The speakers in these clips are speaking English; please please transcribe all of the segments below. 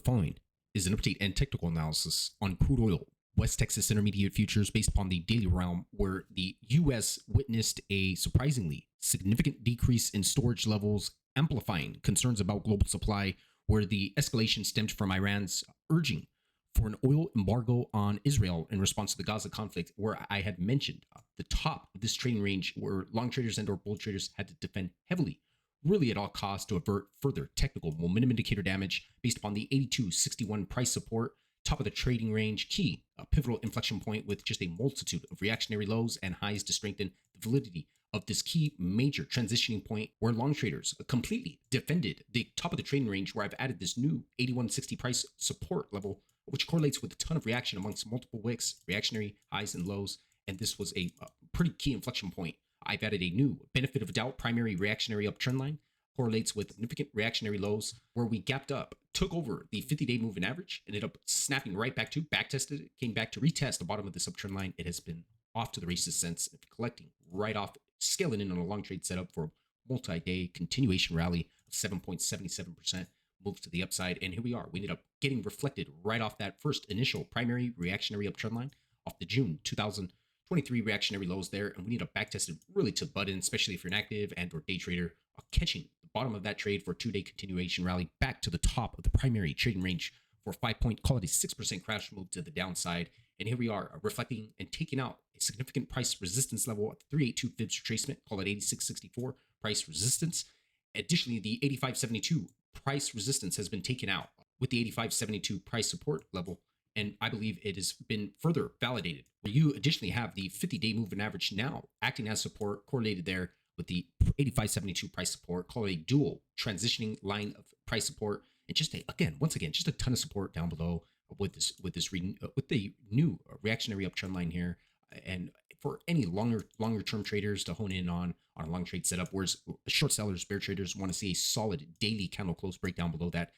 following is an update and technical analysis on crude oil, West Texas Intermediate futures based upon the daily realm, where the U.S. witnessed a surprisingly significant decrease in storage levels, amplifying concerns about global supply, where the escalation stemmed from Iran's urging for an oil embargo on Israel in response to the Gaza conflict, where I had mentioned the top of this trading range where long traders and or bull traders had to defend heavily, really at all costs, to avert further technical momentum indicator damage based upon the 82.61 price support, top of the trading range, key, a pivotal inflection point with just a multitude of reactionary lows and highs to strengthen the validity of this key major transitioning point, where long traders completely defended the top of the trading range, where I've added this new 81.60 price support level, which correlates with a ton of reaction amongst multiple wicks, reactionary highs and lows. And this was a pretty key inflection point. I've added a new benefit of a doubt primary reactionary uptrend line, correlates with significant reactionary lows, where we gapped up, took over the 50-day moving average, ended up snapping right back to, back tested it, came back to retest the bottom of this uptrend line. It has been off to the races since, collecting right off, scaling in on a long trade setup for a multi-day continuation rally of 7.77% moves to the upside. And here we are. We ended up getting reflected right off that first initial primary reactionary uptrend line off the June 2023 reactionary lows there. And we need to backtest it really to the button, especially if you're an active and or day trader, catching the bottom of that trade for a 2-day continuation rally back to the top of the primary trading range for 5-point, call it a 6% crash move to the downside. And here we are, reflecting and taking out a significant price resistance level at the 382 fibs retracement, call it 86.64 price resistance. Additionally, the 85.72 price resistance has been taken out with the 85.72 price support level. And I believe it has been further validated, where you additionally have the 50-day moving average now acting as support, correlated there with the 85.72 price support, call it a dual transitioning line of price support. And just once again, just a ton of support down below with the new reactionary uptrend line here. And for any longer term traders to hone in on a long trade setup, whereas short sellers, bear traders want to see a solid daily candle close breakdown below that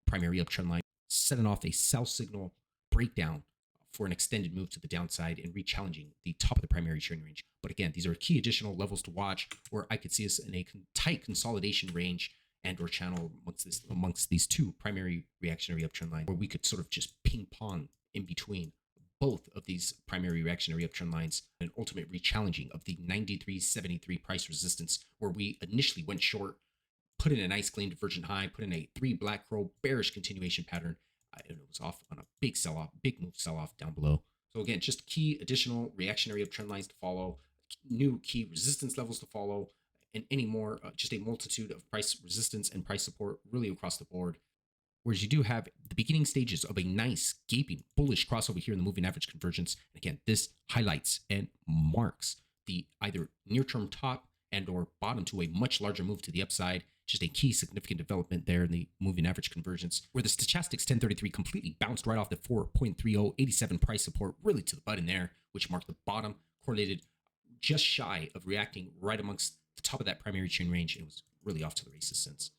primary uptrend line, setting off a sell signal breakdown for an extended move to the downside and re-challenging the top of the primary trading range. But again, these are key additional levels to watch, where I could see us in a tight consolidation range and or channel amongst these two primary reactionary uptrend lines, where we could sort of just ping pong in between both of these primary reactionary uptrend lines, and ultimate re-challenging of the 93.73 price resistance, where we initially went short, put in a nice clean divergent high, put in a 3 black crow bearish continuation pattern, and it was off on a big sell-off, big move sell-off down below. So again, just key additional reactionary uptrend lines to follow, new key resistance levels to follow, and any more, just a multitude of price resistance and price support really across the board. Whereas you do have the beginning stages of a nice gaping bullish crossover here in the moving average convergence. And again, this highlights and marks the either near-term top and or bottom to a much larger move to the upside. Just a key significant development there in the moving average convergence, where the stochastics 1033 completely bounced right off the 4.3087 price support really to the button there, which marked the bottom, correlated just shy of reacting right amongst the top of that primary chain range. It was really off to the races since.